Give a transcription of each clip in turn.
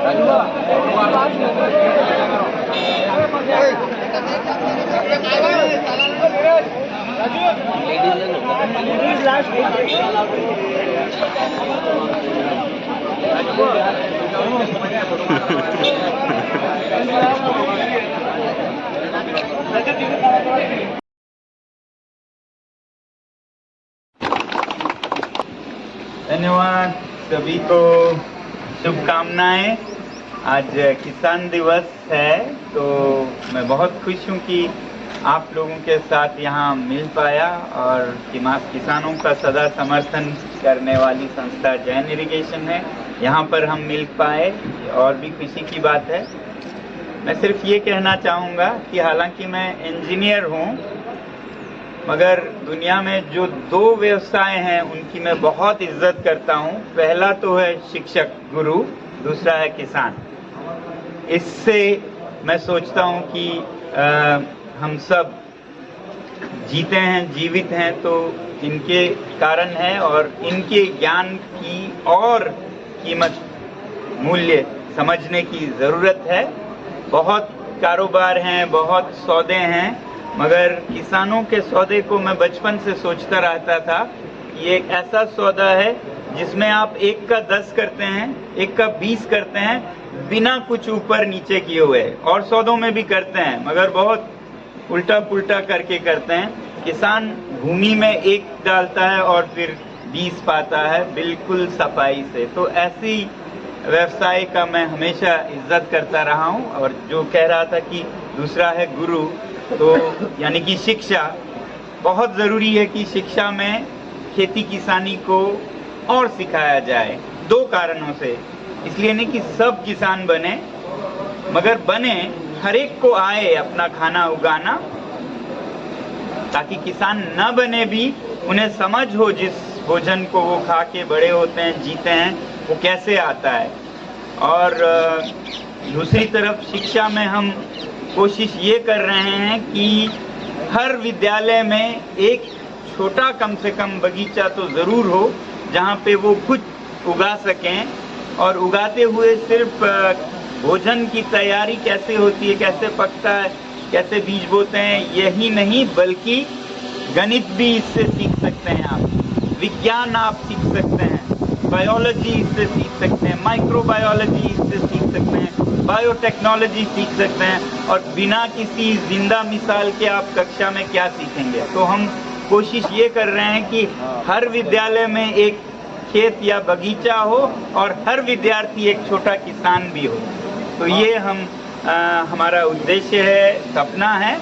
धन्यवाद सभी को, शुभकामनाएं। आज किसान दिवस है, तो मैं बहुत खुश हूँ कि आप लोगों के साथ यहाँ मिल पाया। और किसानों का सदा समर्थन करने वाली संस्था जैन इरिगेशन है, यहाँ पर हम मिल पाए, और भी खुशी की बात है। मैं सिर्फ ये कहना चाहूँगा कि हालांकि मैं इंजीनियर हूँ, मगर दुनिया में जो दो व्यवसाय हैं उनकी मैं बहुत इज्जत करता हूँ। पहला तो है शिक्षक, गुरु, दूसरा है किसान। इससे मैं सोचता हूँ कि हम सब जीते हैं, जीवित हैं, तो इनके कारण है, और इनके ज्ञान की और कीमत, मूल्य समझने की ज़रूरत है। बहुत कारोबार हैं, बहुत सौदे हैं, मगर किसानों के सौदे को मैं बचपन से सोचता रहता था कि एक ऐसा सौदा है जिसमें आप 1 का 10 करते हैं, 1 का 20 करते हैं, बिना कुछ ऊपर नीचे किए हुए। और सौदों में भी करते हैं, मगर बहुत उल्टा पुल्टा करके करते हैं। किसान भूमि में 1 डालता है और फिर 20 पाता है, बिल्कुल सफाई से। तो ऐसी व्यवसाय का मैं हमेशा इज्जत करता रहा हूँ। और जो कह रहा था कि दूसरा है गुरु, तो यानी कि शिक्षा। बहुत ज़रूरी है कि शिक्षा में खेती किसानी को और सिखाया जाए, 2 कारणों से। इसलिए नहीं कि सब किसान बने, मगर बने, हर एक को आए अपना खाना उगाना, ताकि किसान न बने भी उन्हें समझ हो, जिस भोजन को वो खा के बड़े होते हैं, जीते हैं, वो कैसे आता है। और दूसरी तरफ शिक्षा में हम कोशिश ये कर रहे हैं कि हर विद्यालय में एक छोटा कम से कम बगीचा तो ज़रूर हो, जहाँ पे वो खुद उगा सकें। और उगाते हुए सिर्फ भोजन की तैयारी कैसे होती है, कैसे पकता है, कैसे बीज बोते हैं, यही नहीं, बल्कि गणित भी इससे सीख सकते हैं आप, विज्ञान आप सीख सकते हैं, बायोलॉजी इससे सीख सकते हैं, माइक्रोबायोलॉजी इससे सीख सकते हैं, बायोटेक्नोलॉजी सीख सकते हैं। और बिना किसी जिंदा मिसाल के आप कक्षा में क्या सीखेंगे। तो हम कोशिश ये कर रहे हैं कि हर विद्यालय में एक खेत या बगीचा हो, और हर विद्यार्थी एक छोटा किसान भी हो। तो ये हमारा उद्देश्य है, सपना है।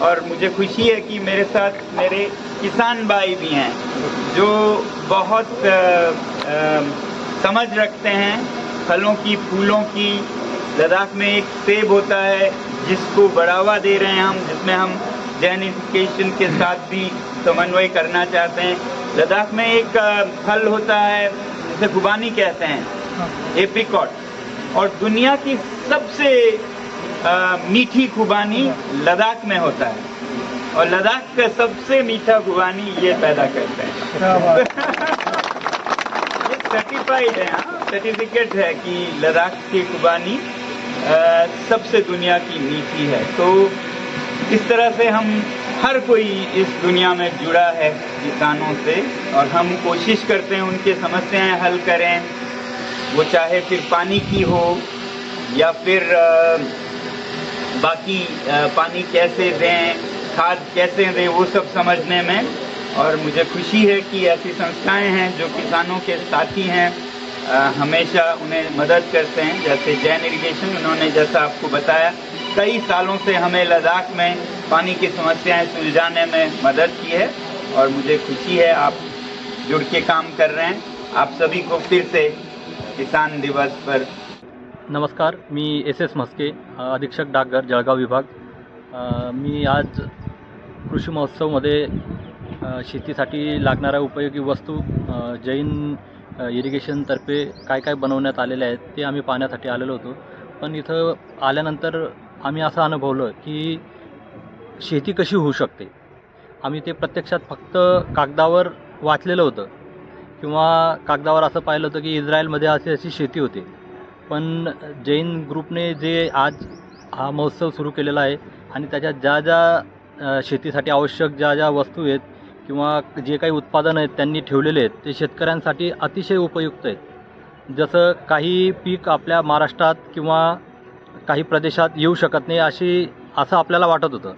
और मुझे खुशी है कि मेरे साथ मेरे किसान भाई भी हैं, जो बहुत समझ रखते हैं फलों की, फूलों की। लद्दाख में एक सेब होता है जिसको बढ़ावा दे रहे हैं हम, जिसमें हम जैन एजुकेशन के साथ भी समन्वय करना चाहते हैं। लद्दाख में एक फल होता है जिसे खुबानी कहते हैं, एप्रिकॉट, और दुनिया की सबसे मीठी खुबानी लद्दाख में होता है, और लद्दाख का सबसे मीठा खुबानी ये पैदा करते हैं। ये सर्टिफाइड है, सर्टिफिकेट है कि लद्दाख की खुबानी सबसे दुनिया की मीठी है। तो इस तरह से हम हर कोई इस दुनिया में जुड़ा है किसानों से, और हम कोशिश करते हैं उनके समस्याएं हल करें, वो चाहे फिर पानी की हो या फिर बाकी पानी कैसे दें, खाद कैसे दें, वो सब समझने में। और मुझे खुशी है कि ऐसी संस्थाएं हैं जो किसानों के साथी हैं, हमेशा उन्हें मदद करते हैं। जैसे जैन इरिगेशन, उन्होंने जैसा आपको बताया कई सालों से हमें लद्दाख में पानी की समस्याएं सुलझाने में मदद की है, और मुझे खुशी है आप जुड़ के काम कर रहे हैं। आप सभी को फिर से किसान दिवस पर नमस्कार। मी SS म्हस्के, अधीक्षक डाकघर जळगाव विभाग। मी आज कृषी महोत्सवमध्ये शेतीसाठी लागणाऱ्या उपयोगी वस्तू जैन इरिगेशनतर्फे काय काय बनवण्यात आलेले आहेत ते आम्ही पाहण्यासाठी आलेलो होतो। पण इथं आल्यानंतर आम्ही असं अनुभवलं की शेती कशी होऊ शकते। आम्ही ते प्रत्यक्षात फक्त कागदावर वाचलेलं होतं, किंवा कागदावर असं पाहिलं होतं की इस्रायलमध्ये अशी शेती होते, पण जैन ग्रुपने जे आज हा महोत्सव सुरू केलेला आहे आणि त्याच्यात ज्या ज्या शेतीसाठी आवश्यक ज्या ज्या वस्तू आहेत किंवा जे काही उत्पादनं आहेत त्यांनी ठेवलेले आहेत ते शेतकऱ्यांसाठी अतिशय उपयुक्त आहेत. जसं काही पीक आपल्या महाराष्ट्रात किंवा काही प्रदेशात येऊ शकत नाही असं आपल्याला वाटत होतं,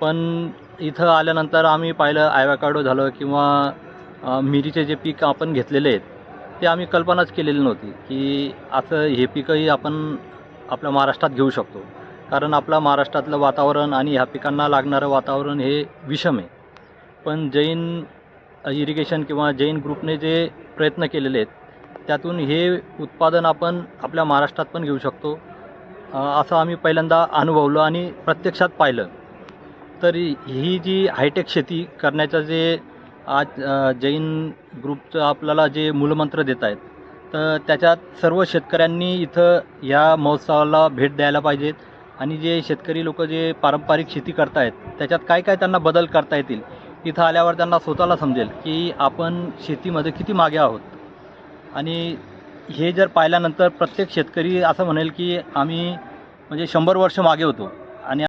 पण इथं आल्यानंतर आम्ही पाहिलं ॲवोकाडो झालं किंवा मिरीचे जे पीक आपण घेतलेले आहेत ते आम्ही कल्पनाच केलेली नव्हती की असं हे पिकंही आपण आपल्या महाराष्ट्रात घेऊ शकतो. कारण आपल्या महाराष्ट्रातलं वातावरण आणि ह्या पिकांना लागणारं वातावरण हे विषम आहे. पण जैन इरिगेशन किंवा जैन ग्रुपने जे प्रयत्न केलेले आहेत त्यातून हे उत्पादन आपण आपल्या महाराष्ट्रात पण घेऊ शकतो असं आम्ही पहिल्यांदा अनुभवलं आणि प्रत्यक्षात पाहिलं. तर ही जी हायटेक शेती करण्याचं जे आज जैन ग्रुपचं आपल्याला जे मूलमंत्र देत आहेत तर त्याच्यात सर्व शेतकऱ्यांनी इथं ह्या महोत्सवाला भेट द्यायला पाहिजेत आणि जे शेतकरी लोक जे पारंपरिक शेती करतायत त्याच्यात काय काय त्यांना बदल करता येतील इथं आल्यावर त्यांना स्वतःला समजेल की आपण शेतीमध्ये किती मागे आहोत. आणि हे जर पाहिल्यानंतर प्रत्येक शेतकरी असं म्हणेल की आम्ही म्हणजे 100 वर्ष मागे होतो.